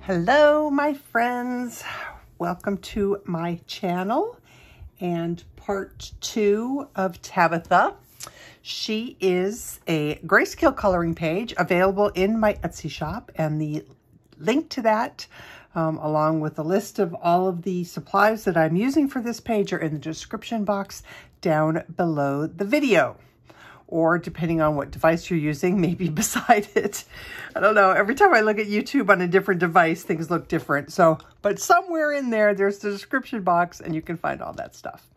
Hello, my friends. Welcome to my channel and part 2 of Tabitha. She is a Greyscale coloring page available in my Etsy shop, and the link to that, along with a list of all of the supplies that I'm using for this page, are in the description box down below the video. Or depending on what device you're using, maybe beside it. I don't know. Every time I look at YouTube on a different device, things look different. So, but somewhere in there, there's the description box and you can find all that stuff.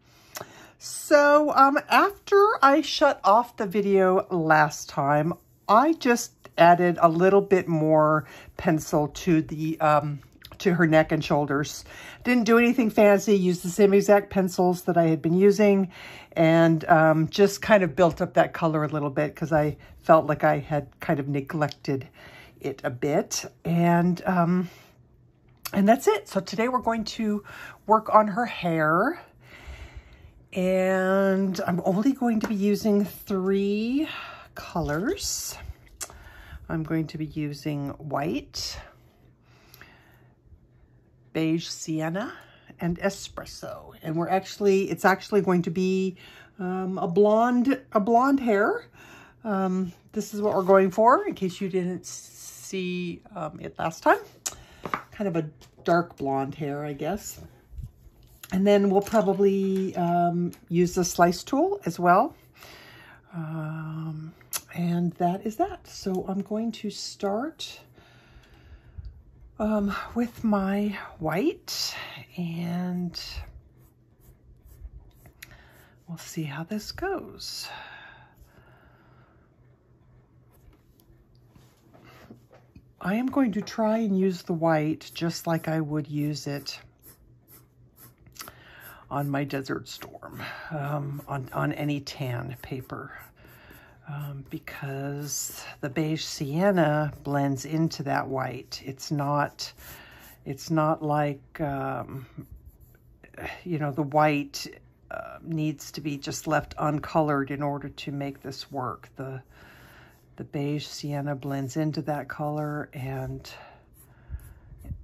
So after I shut off the video last time, I just added a little bit more pencil to the to her neck and shoulders. Didn't do anything fancy, used the same exact pencils that I had been using, and just kind of built up that color a little bit because I felt like I had kind of neglected it a bit. And that's it. So today we're going to work on her hair, and I'm only going to be using 3 colors. I'm going to be using white, Beige Sienna, and Espresso. And it's actually going to be a blonde hair. This is what we're going for, in case you didn't see it last time. Kind of a dark blonde hair, I guess. And then we'll probably use the slice tool as well. And that is that. So I'm going to start with my white, and we'll see how this goes. I am going to try and use the white just like I would use it on my Desert Storm, on any tan paper. Because the Beige Sienna blends into that white. It's not like, you know, the white needs to be just left uncolored in order to make this work. The Beige Sienna blends into that color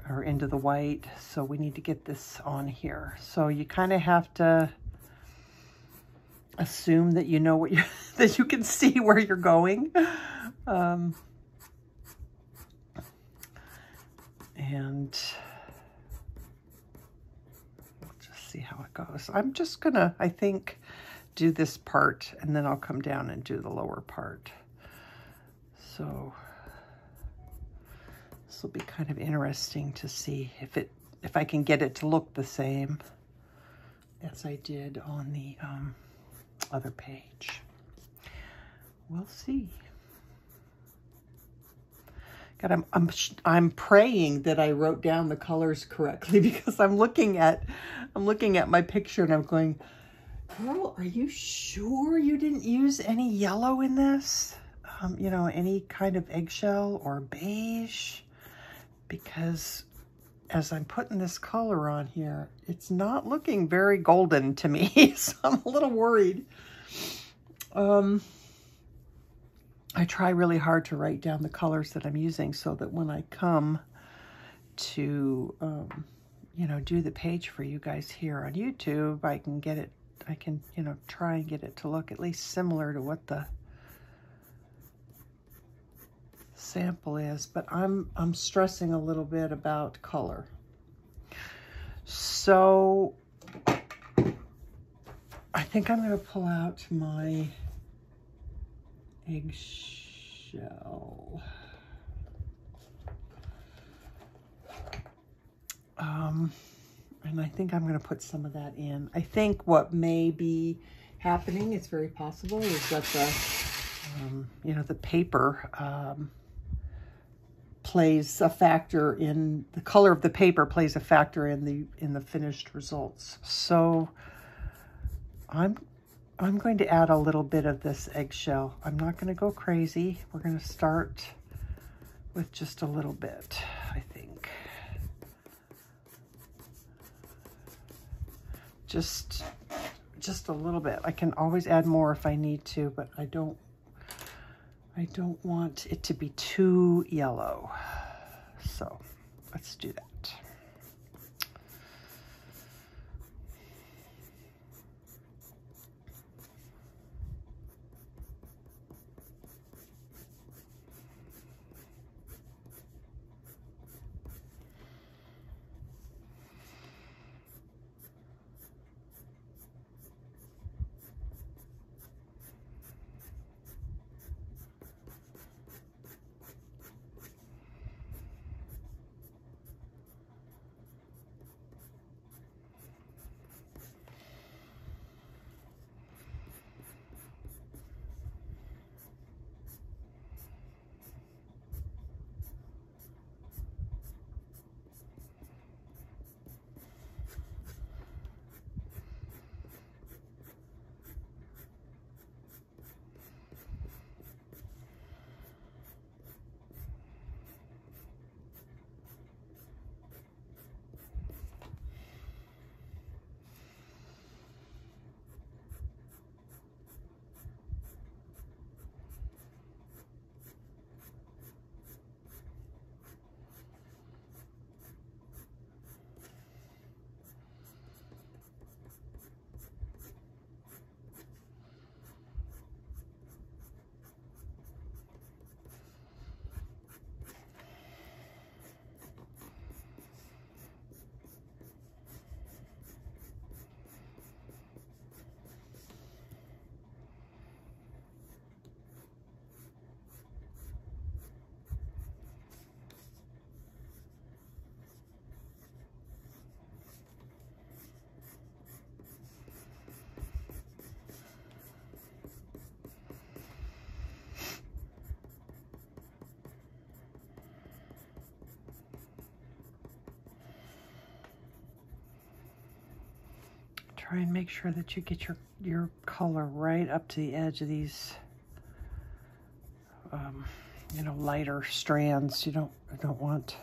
or into the white. So we need to get this on here. So you kind of have to assume that you know what that you can see where you're going. And we'll just see how it goes. I'm just gonna, I think, do this part, and then I'll come down and do the lower part. So this will be kind of interesting to see if I can get it to look the same as I did on the other page. We'll see. God, I'm praying that I wrote down the colors correctly, because I'm looking at my picture and I'm going, girl, are you sure you didn't use any yellow in this? You know, any kind of eggshell or beige? Because as I'm putting this color on here, it's not looking very golden to me, so I'm a little worried. I try really hard to write down the colors that I'm using so that when I come to, you know, do the page for you guys here on YouTube, I can, you know, try and get it to look at least similar to what the sample is. But I'm stressing a little bit about color. So I think I'm going to pull out my eggshell. And I think I'm going to put some of that in. I think what may be happening, it's very possible, is that the, you know, the paper plays a factor in, the color of the paper plays a factor in the finished results. So I'm going to add a little bit of this eggshell. I'm not going to go crazy. We're going to start with just a little bit, I think. Just a little bit. I can always add more if I need to, but I don't want it to be too yellow. So let's do that. Try and make sure that you get your color right up to the edge of these, you know, lighter strands. You don't want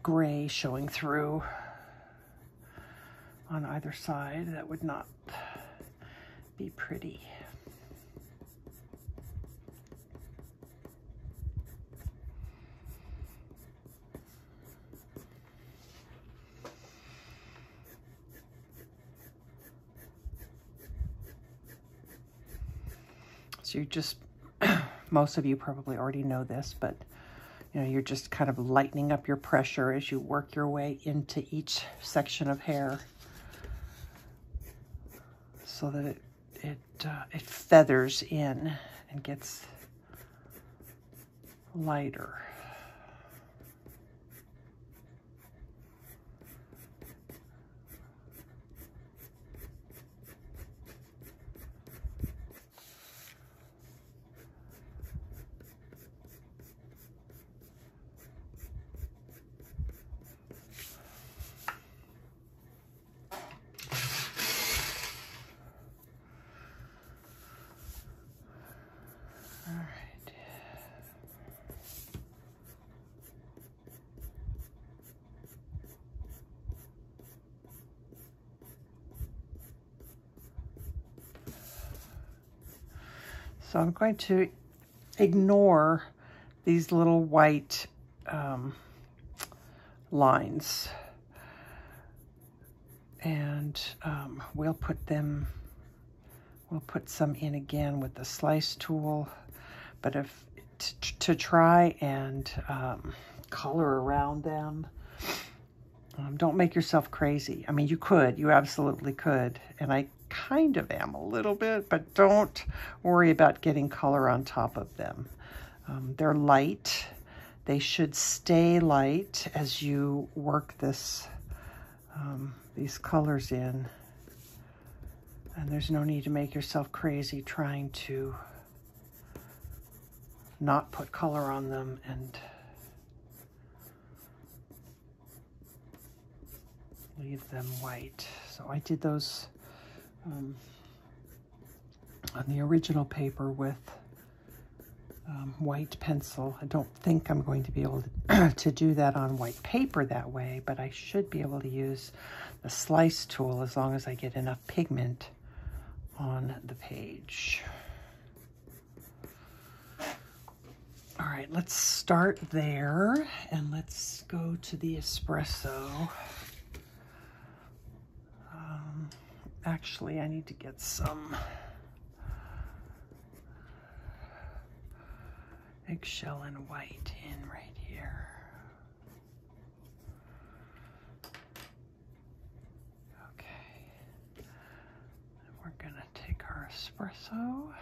gray showing through on either side. That would not be pretty. So you just, most of you probably already know this, but you know, you're just kind of lightening up your pressure as you work your way into each section of hair so that it feathers in and gets lighter. So I'm going to ignore these little white lines, and we'll put some in again with the slice tool. But if to try and color around them, don't make yourself crazy. I mean, you absolutely could, and I kind of am a little bit, but don't worry about getting color on top of them. They're light. They should stay light as you work these colors in. And there's no need to make yourself crazy trying to not put color on them and leave them white. So I did those on the original paper with white pencil. I don't think I'm going to be able to do that on white paper that way, but I should be able to use the slice tool as long as I get enough pigment on the page. All right, let's start there and let's go to the espresso. Actually, I need to get some eggshell and white in right here. Okay, and we're gonna take our espresso.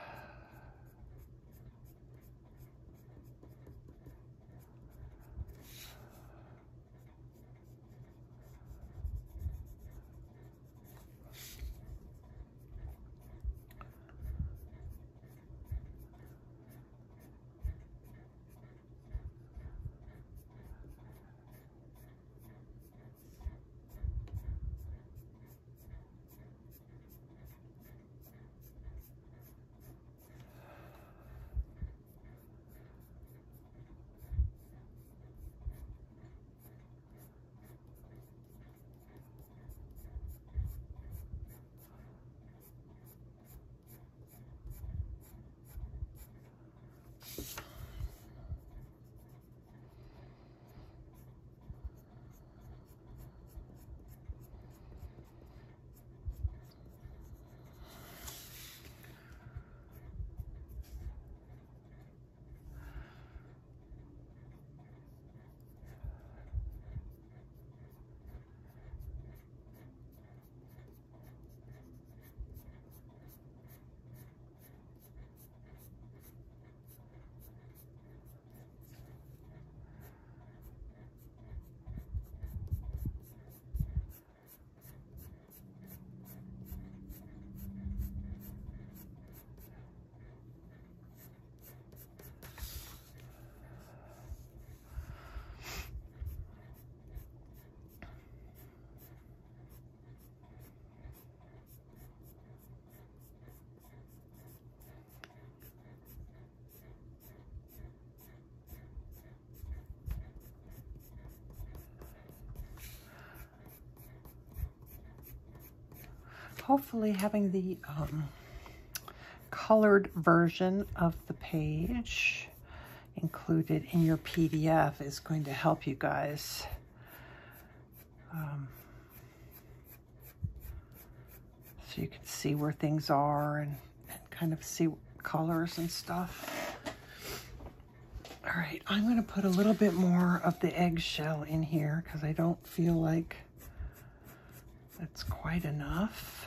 Hopefully having the colored version of the page included in your PDF is going to help you guys so you can see where things are and kind of see colors and stuff. All right, I'm going to put a little bit more of the eggshell in here because I don't feel like that's quite enough.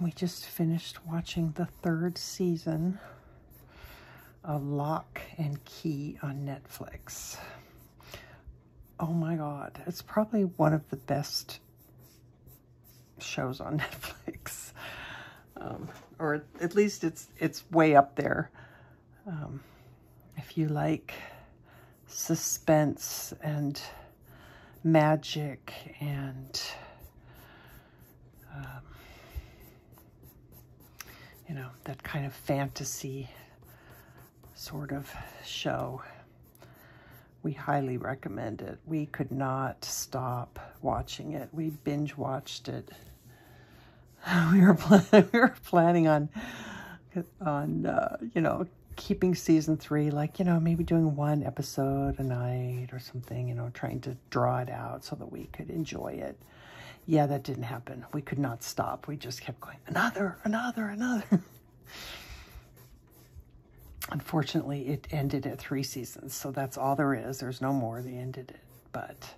we just finished watching the 3rd season of Lock and Key on Netflix. Oh my God, it's probably one of the best shows on Netflix. Or at least it's way up there. If you like suspense and magic and you know, that kind of fantasy sort of show, we highly recommend it. We could not stop watching it. We binge watched it. We were planning on you know, keeping season 3, like, you know, maybe doing 1 episode a night or something, you know, trying to draw it out so that we could enjoy it. Yeah, that didn't happen. We could not stop. We just kept going, another. Unfortunately, it ended at 3 seasons, so that's all there is. There's no more. They ended it. But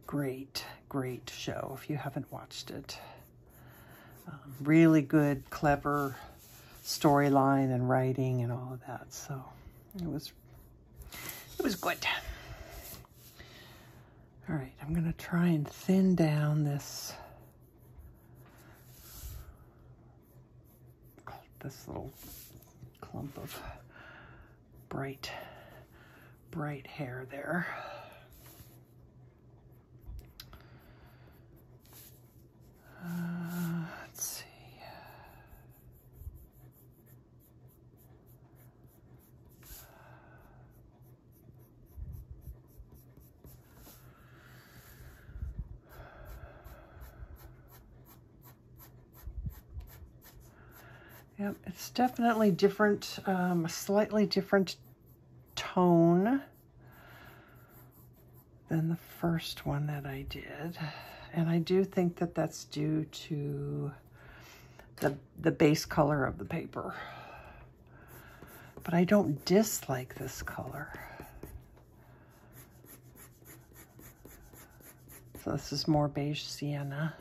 great show if you haven't watched it. Really good, clever storyline and writing and all of that. So it was good. All right, I'm going to try and thin down this little clump of bright hair there. Let's see. Yep, it's definitely different, a slightly different tone than the first one that I did. And I do think that that's due to the base color of the paper. But I don't dislike this color. So this is more Beige Sienna.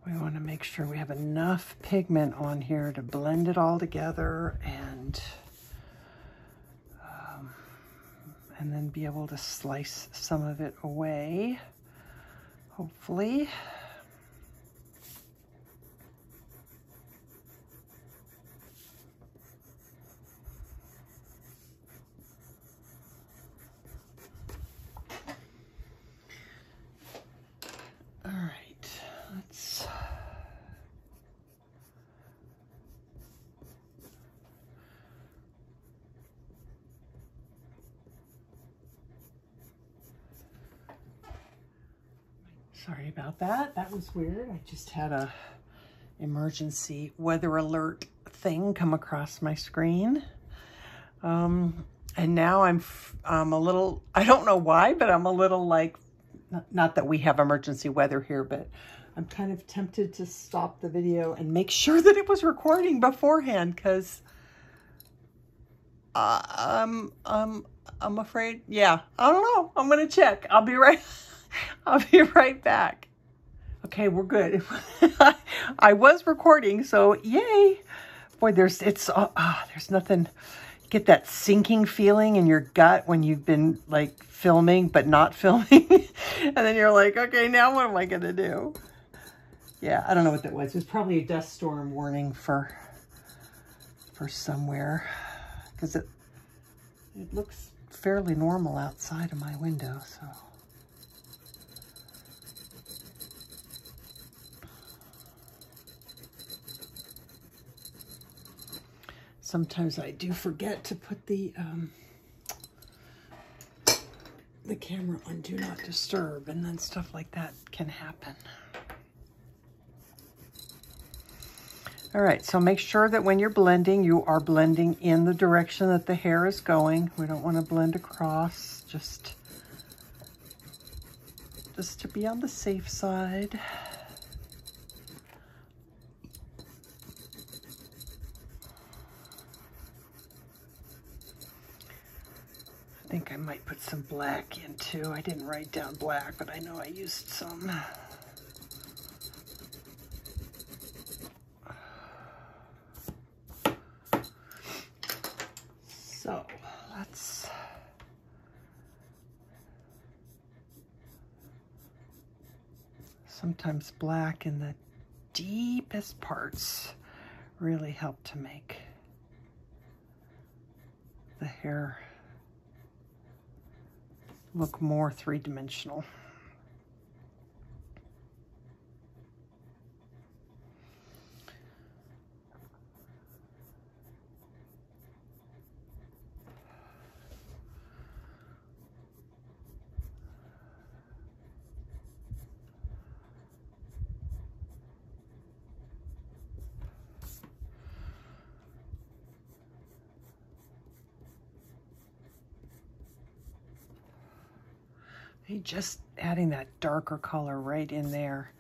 We want to make sure we have enough pigment on here to blend it all together and then be able to slice some of it away, hopefully. All right, let's sorry about that. That was weird. I just had a emergency weather alert thing come across my screen. And now I'm a little, I don't know why, but I'm a little like, not that we have emergency weather here, but I'm kind of tempted to stop the video and make sure that it was recording beforehand, because I'm afraid, yeah, I don't know. I'm going to check. I'll be right back. Okay, we're good. I was recording, so yay. Boy, there's nothing. Get that sinking feeling in your gut when you've been like filming but not filming. And then you're like, okay, now what am I going to do? Yeah, I don't know what that was. It was probably a dust storm warning for somewhere, because it looks fairly normal outside of my window, so. Sometimes I do forget to put the camera on Do Not Disturb, and then stuff like that can happen. All right, so make sure that when you're blending, you are blending in the direction that the hair is going. We don't want to blend across, just to be on the safe side. think I might put some black in too. I didn't write down black, but I know I used some. So let's sometimes black in the deepest parts really help to make the hair look more three-dimensional. Just adding that darker color right in there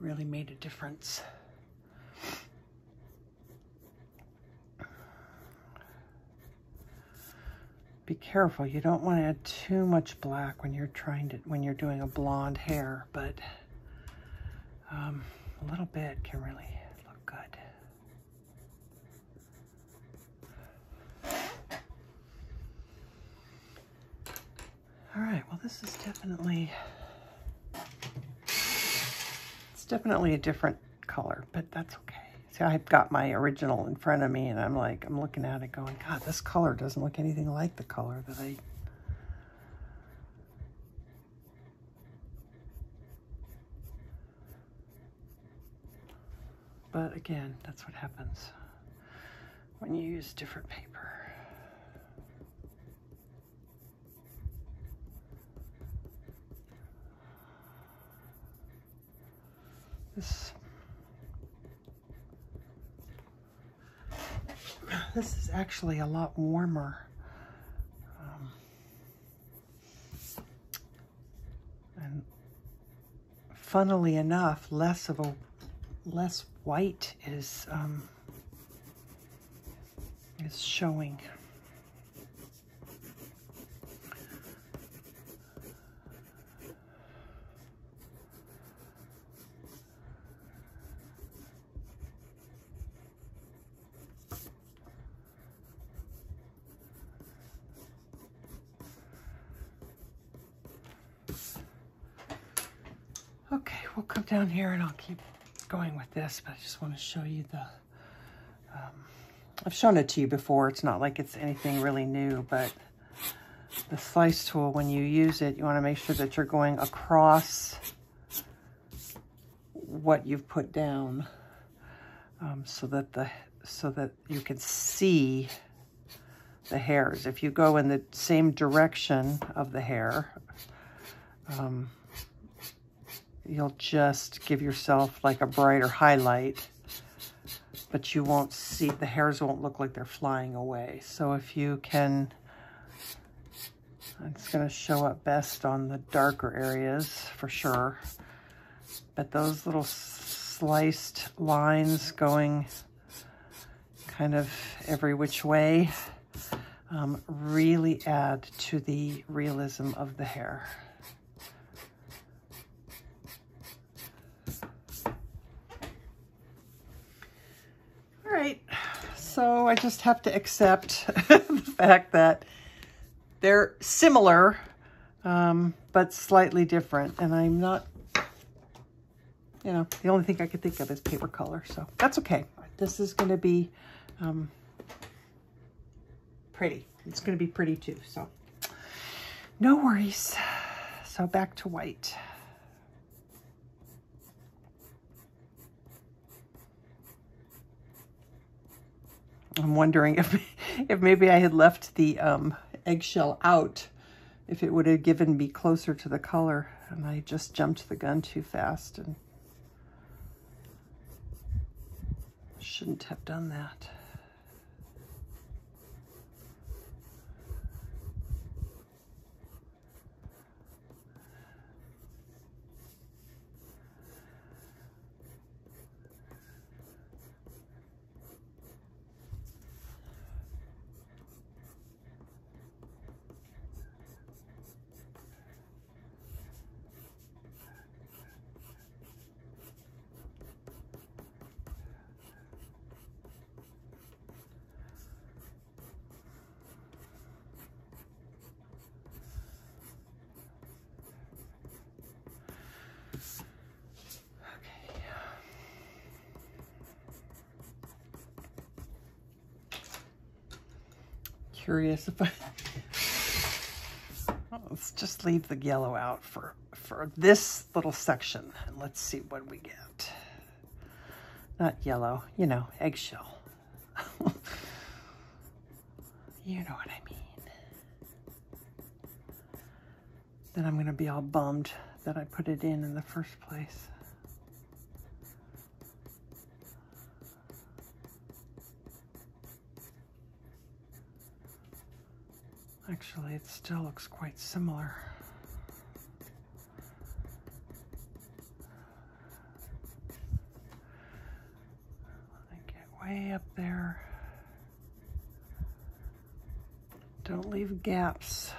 really made a difference. Be careful, you don't want to add too much black when you're doing a blonde hair, but a little bit can really look good. All right, well, this is definitely, it's definitely a different color, but that's okay. See, I've got my original in front of me, and I'm looking at it going, God, this color doesn't look anything like the color that I... But again, that's what happens when you use different paper. This is actually a lot warmer. And funnily enough, less white is showing. Okay, we'll come down here and I'll keep going with this, but I just want to show you the, I've shown it to you before. It's not like it's anything really new, but the slice tool, when you use it, you want to make sure that you're going across what you've put down, so that you can see the hairs. If you go in the same direction of the hair, you'll just give yourself like a brighter highlight, but you won't see, the hairs won't look like they're flying away. So if you can, it's going to show up best on the darker areas for sure, but those little sliced lines going kind of every which way really add to the realism of the hair. All right, so I just have to accept the fact that they're similar, but slightly different. And I'm not, you know, the only thing I could think of is paper color. So that's okay. This is going to be pretty. It's going to be pretty too. So no worries. So back to white. I'm wondering if maybe I had left the eggshell out, if it would have given me closer to the color, and I just jumped the gun too fast and shouldn't have done that. curious if I... Oh, let's just leave the yellow out for this little section. And let's see what we get. Not yellow, you know, eggshell. You know what I mean. Then I'm going to be all bummed that I put it in the first place. Actually, it still looks quite similar. I get way up there. Don't leave gaps.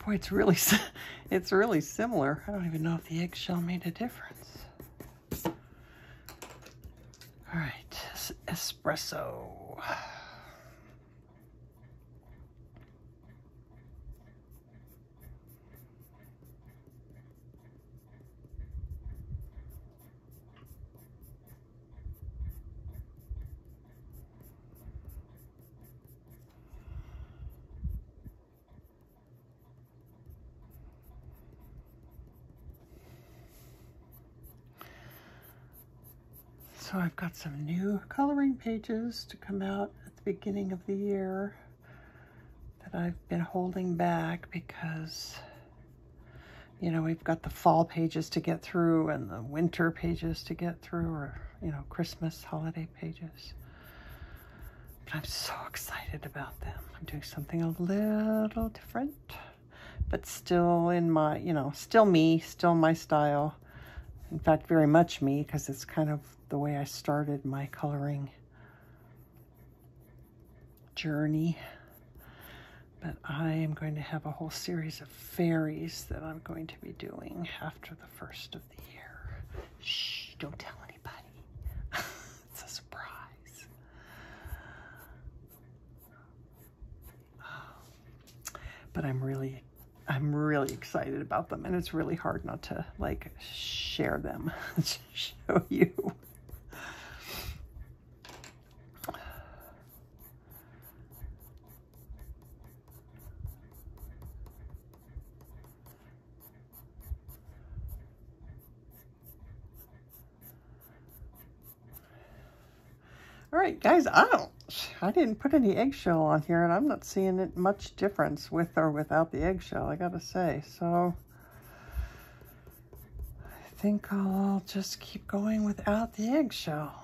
Boy, it's really similar. I don't even know if the eggshell made a difference. All right, espresso. So I've got some new coloring pages to come out at the beginning of the year that I've been holding back because, you know, we've got the fall pages to get through and the winter pages to get through, or, you know, Christmas holiday pages. But I'm so excited about them. I'm doing something a little different, but still in my, you know, still me, still my style. In fact, very much me, because it's kind of the way I started my coloring journey. But I am going to have a whole series of fairies that I'm going to be doing after the first of the year. Shh, don't tell anybody. It's a surprise. But I'm really excited about them, and it's really hard not to like share them, show you. All right, guys, I didn't put any eggshell on here, and I'm not seeing it much difference with or without the eggshell, I gotta say. So I think I'll just keep going without the eggshell.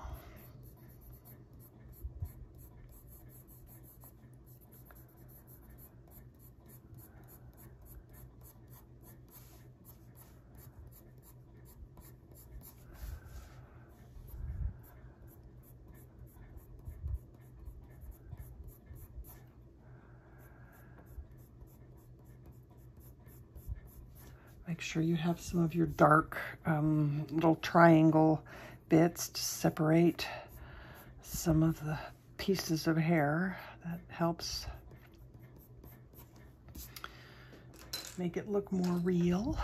Make sure you have some of your dark little triangle bits to separate some of the pieces of hair. That helps make it look more real.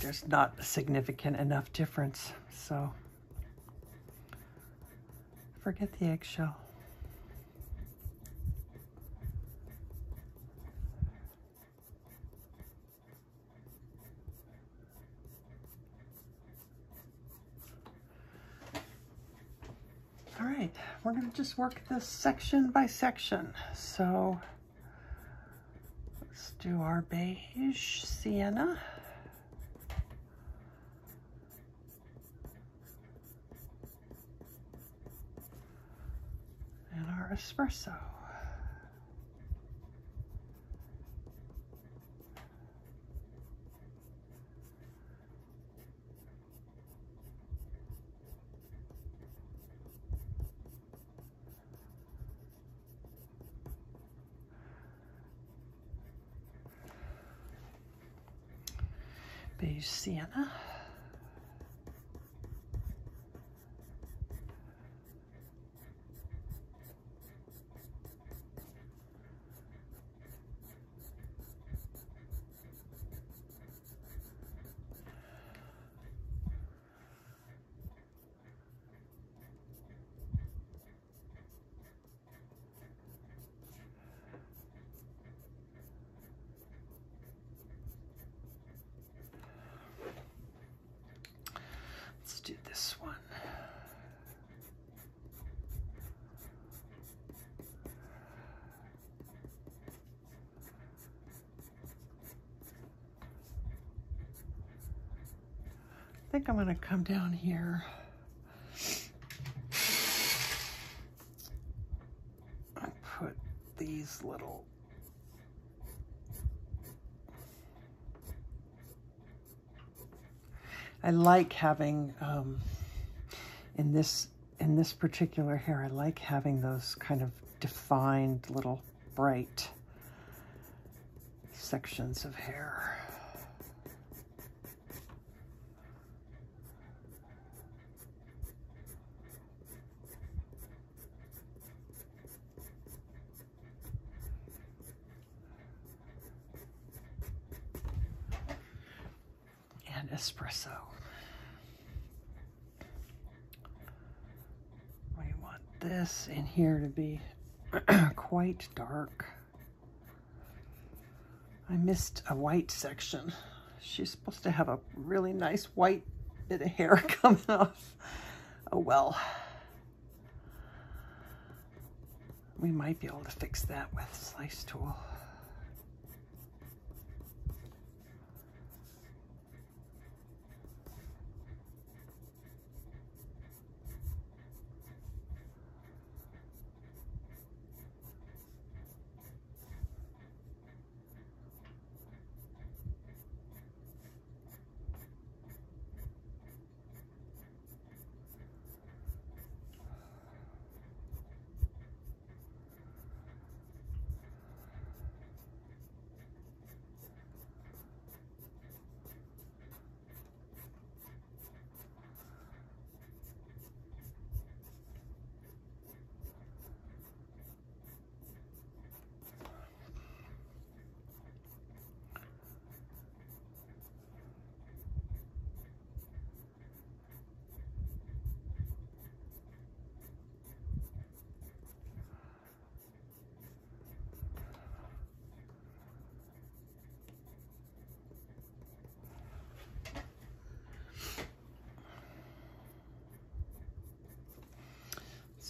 There's not a significant enough difference, so forget the eggshell. All right, we're going to just work this section by section. So let's do our beige sienna. And our espresso. Beige Sienna. Let's do this one. I think I'm going to come down here and put these little I like having in this particular hair, I like having those kind of defined little bright sections of hair. And Espresso. We want this in here to be quite dark. I missed a white section. She's supposed to have a really nice white bit of hair coming off. Oh well. We might be able to fix that with a slice tool.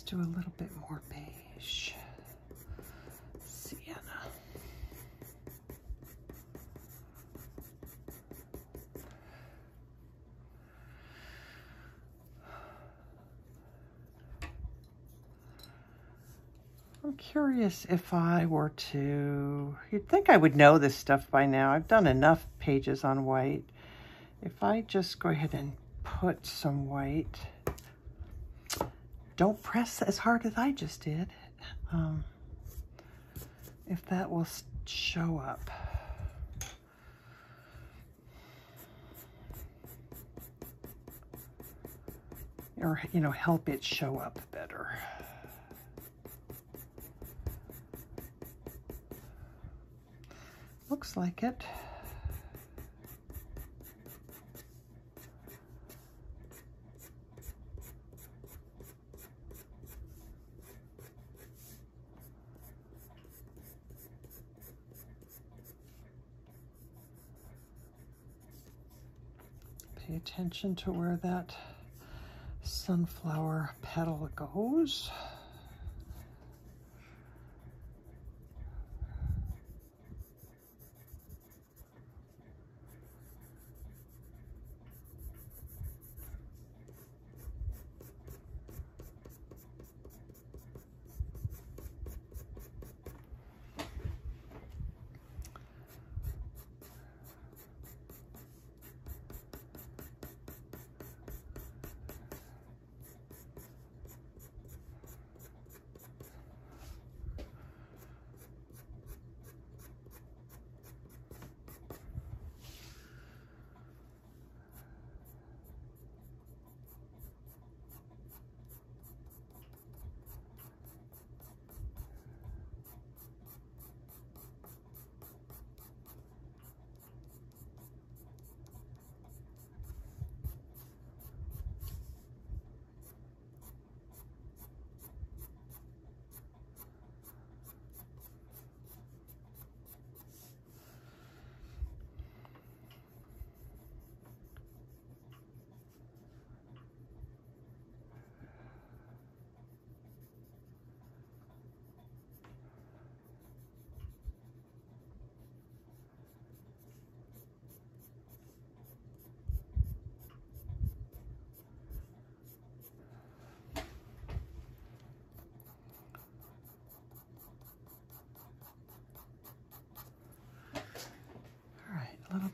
Do a little bit more beige sienna. I'm curious if I were to, you'd think I would know this stuff by now. I've done enough pages on white. If I just go ahead and put some white, don't press as hard as I just did. If that will show up. Or, you know, help it show up better. Looks like it. Pay attention to where that sunflower petal goes.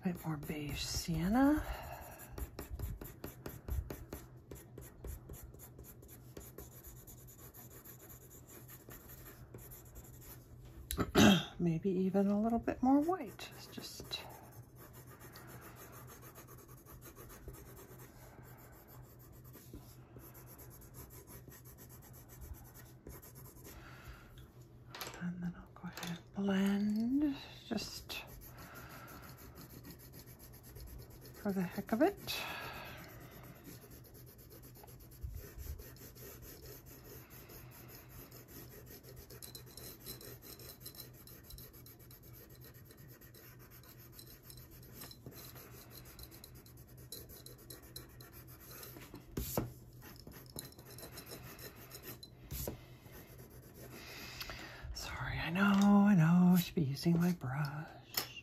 bit more beige sienna. Maybe even a little bit more white. It's just and then I'll go ahead and blend just for the heck of it. I know, I should be using my brush.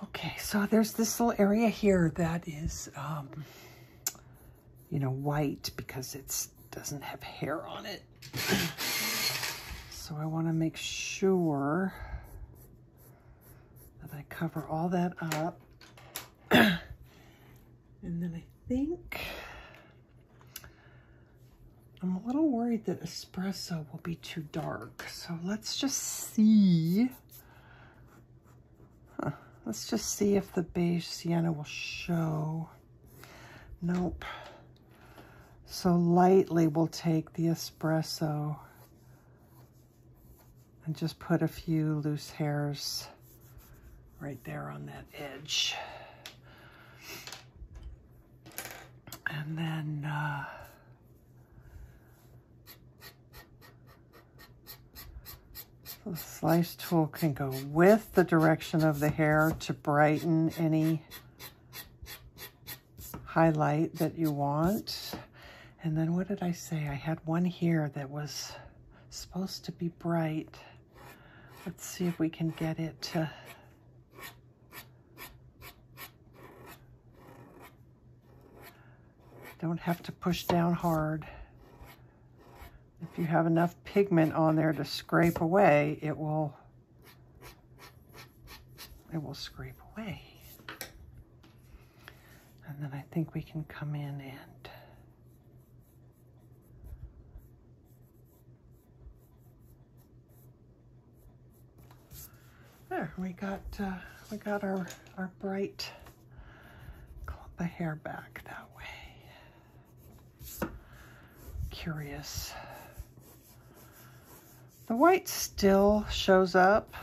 Okay, so there's this little area here that is, you know, white because it doesn't have hair on it. So I want to make sure that I cover all that up. And then I think I'm a little worried that Espresso will be too dark. So let's just see. Let's just see if the Beige Sienna will show. Nope. So lightly we'll take the Espresso and just put a few loose hairs right there on that edge. And then the slice tool can go with the direction of the hair to brighten any highlight that you want. And then what did I say? I had one here that was supposed to be bright. Let's see if we can get it to don't have to push down hard. If you have enough pigment on there to scrape away, it will scrape away. And then I think we can come in and there, we got our bright clump of hair back that way. Curious. The white still shows up,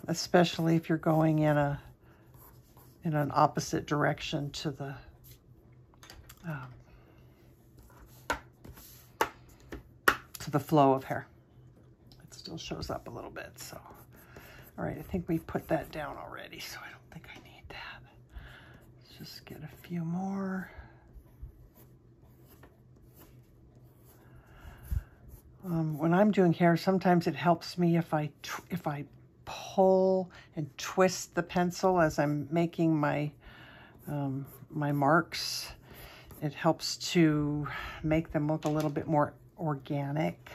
especially if you're going in an opposite direction to the flow of hair. It still shows up a little bit. So, all right, I think we put that down already, so I don't think I need that. Let's just get a few more. When I'm doing hair, sometimes it helps me if I pull and twist the pencil as I'm making my my marks. It helps to make them look a little bit more organic.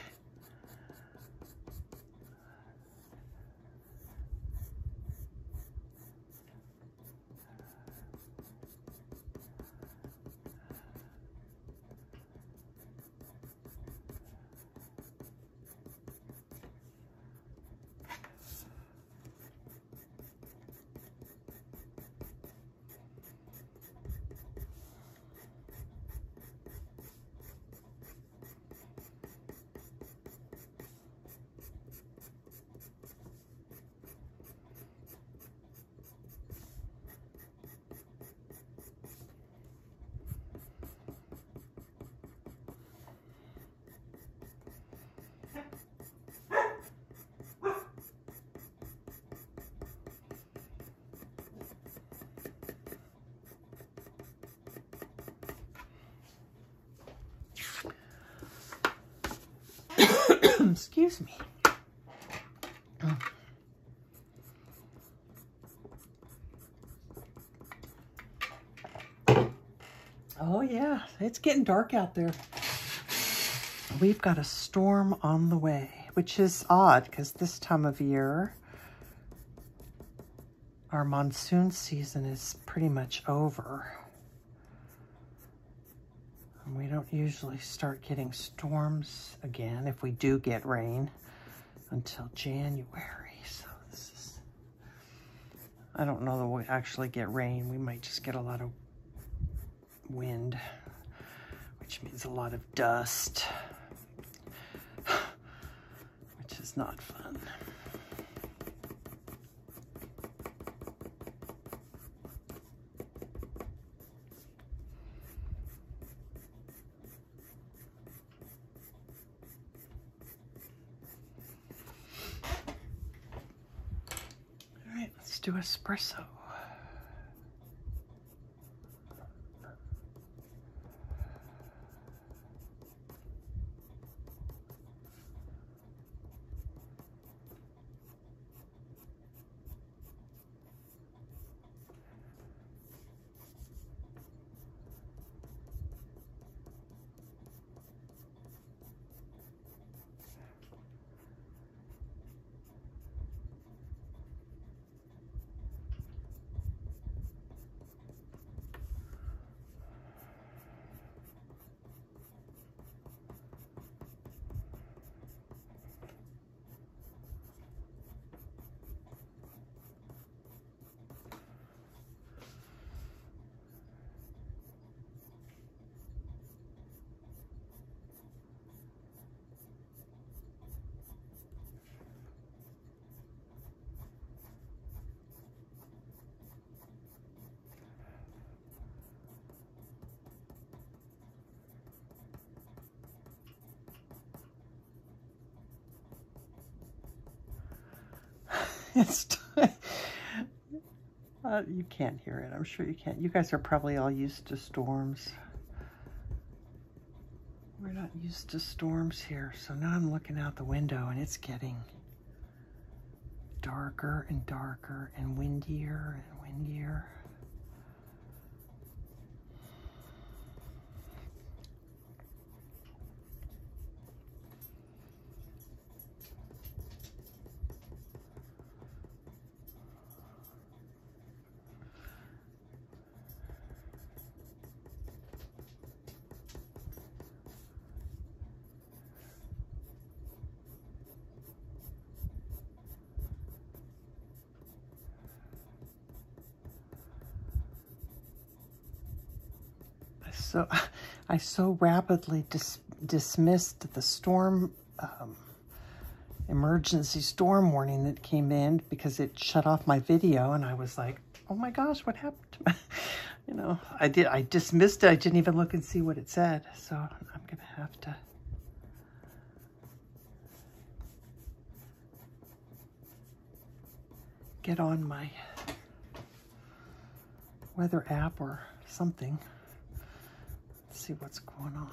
Excuse me. Oh yeah, it's getting dark out there. We've got a storm on the way, which is odd because this time of year our monsoon season is pretty much over. And we don't usually start getting storms again, if we do get rain, until January. So this is, I don't know that we'll actually get rain. We might just get a lot of wind, which means a lot of dust, which is not fun. All right, let's do espresso. You can't hear it. I'm sure you can't. You guys are probably all used to storms. We're not used to storms here. So now I'm looking out the window and it's getting darker and darker and windier and windier. So I so rapidly dismissed the storm, emergency storm warning that came in because it shut off my video, and I was like, oh my gosh, what happened to me? You know, I dismissed it. I didn't even look and see what it said. So I'm going to have to get on my weather app or something. See what's going on.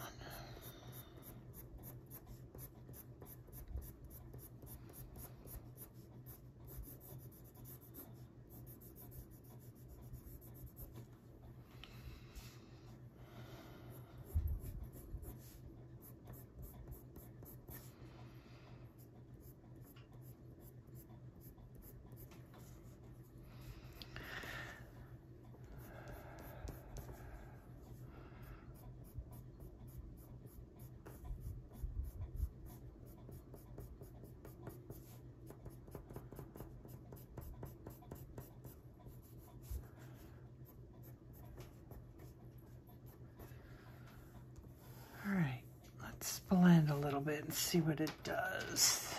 Blend a little bit and see what it does.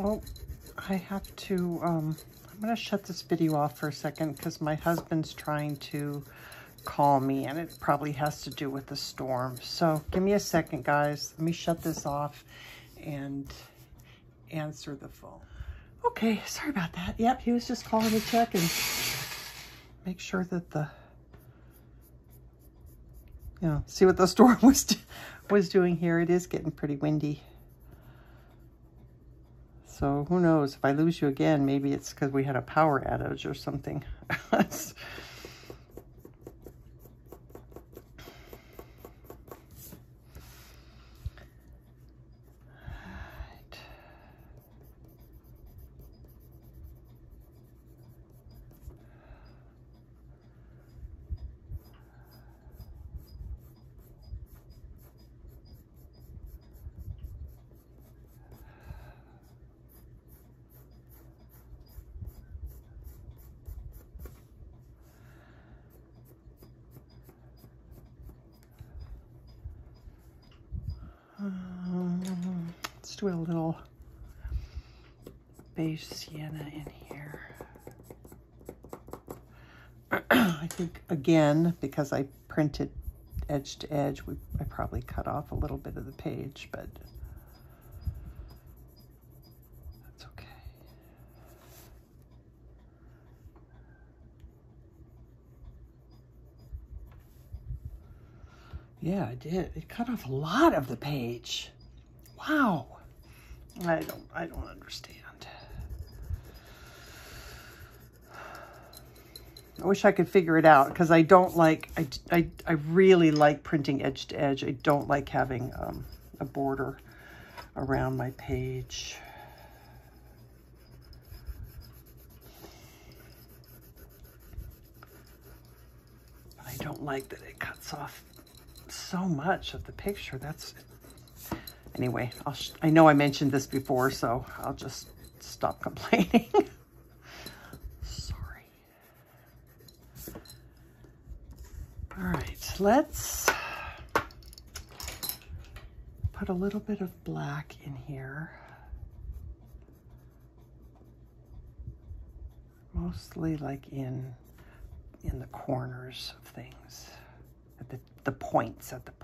Oh, I have to, I'm going to shut this video off for a second because my husband's trying to call me, and it probably has to do with the storm. So give me a second, guys. Let me shut this off and answer the phone. Okay, sorry about that. Yep, he was just calling to check and make sure that the, you know, see what the storm was doing here. It is getting pretty windy. So who knows, if I lose you again, maybe it's because we had a power outage or something. Let's do a little Beige Sienna in here. I think, again, because I printed edge to edge, I probably cut off a little bit of the page, but that's okay. Yeah, I did. It cut off a lot of the page. Wow. I don't understand. I wish I could figure it out, because I don't like, I really like printing edge to edge. I don't like having a border around my page. I don't like that it cuts off so much of the picture. That's, anyway, I know I mentioned this before, so I'll just stop complaining. Sorry. All right, let's put a little bit of black in here. Mostly like in the corners of things, at the points of things.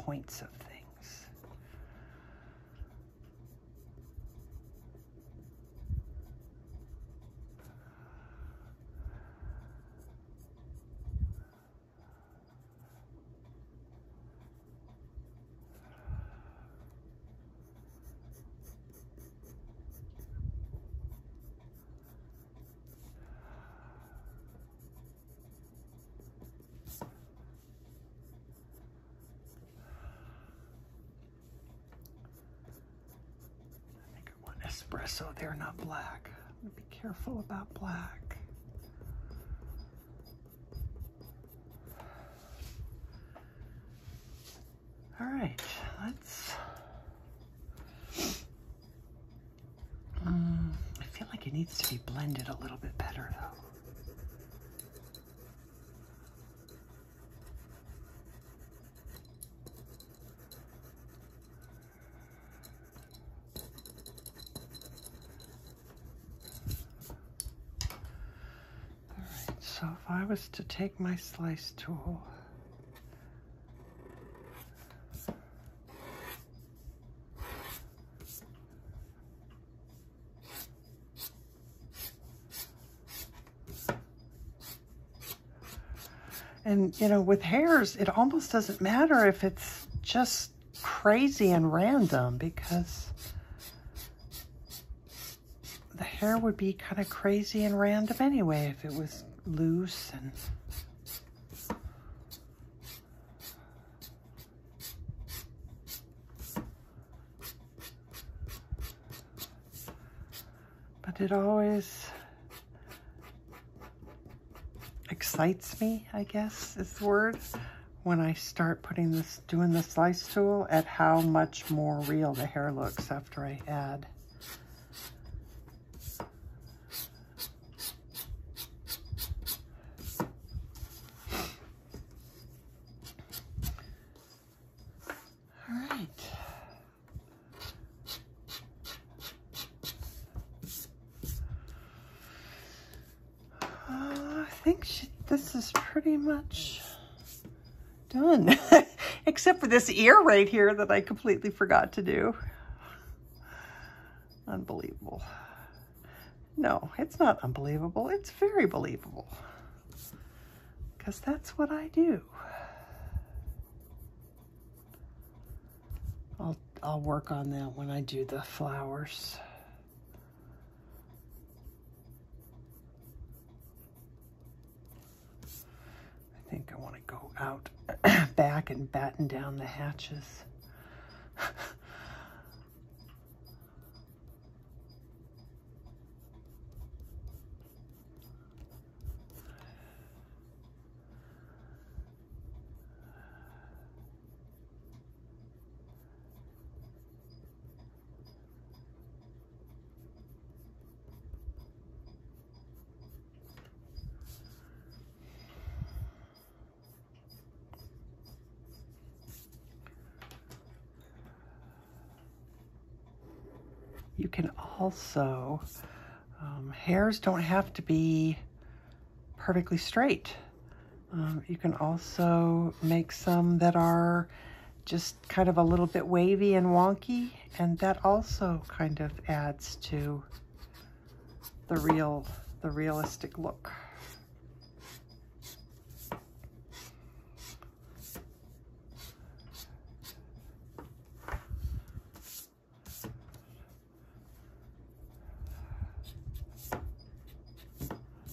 Espresso there, not black. I'm gonna be careful about black. All right, let's, I feel like it needs to be blended a little bit better though. So if I was to take my slice tool, and you know, with hairs, it almost doesn't matter if it's just crazy and random, because the hair would be kind of crazy and random anyway if it was loose. And but it always excites me, I guess is the word, when I start doing the slice tool, at how much more real the hair looks after I add. I think this is pretty much done. Except for this ear right here that I completely forgot to do. Unbelievable. No, it's not unbelievable. It's very believable. Because that's what I do. I'll work on that when I do the flowers. I think I want to go out back and batten down the hatches. You can also, hairs don't have to be perfectly straight. You can also make some that are just kind of a little bit wavy and wonky, and that also kind of adds to the realistic look.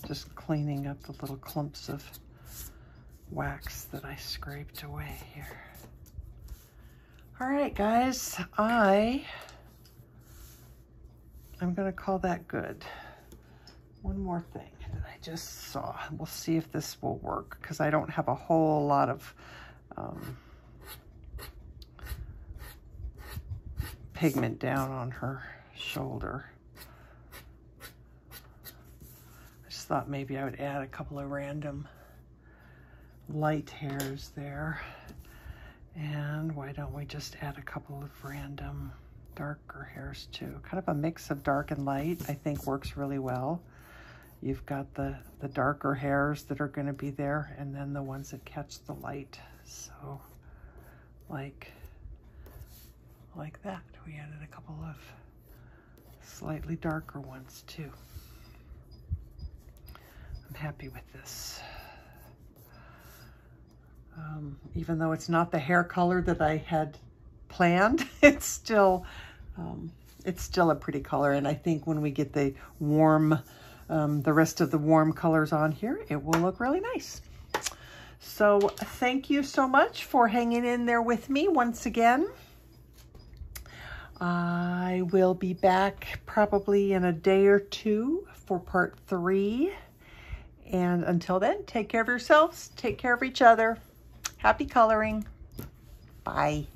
Just cleaning up the little clumps of wax that I scraped away here. All right, guys, I'm gonna call that good. One more thing that I just saw. We'll see if this will work, because I don't have a whole lot of pigment down on her shoulder. Thought maybe I would add a couple of random light hairs there. And why don't we just add a couple of random darker hairs too? Kind of a mix of dark and light, I think works really well. You've got the darker hairs that are going to be there, and then the ones that catch the light. So like that. We added a couple of slightly darker ones too. I'm happy with this. Even though it's not the hair color that I had planned, it's still a pretty color. And I think when we get the warm, the rest of the warm colors on here, it will look really nice. So thank you so much for hanging in there with me once again. I will be back probably in a day or two for part 3. And until then, take care of yourselves, take care of each other. Happy coloring. Bye.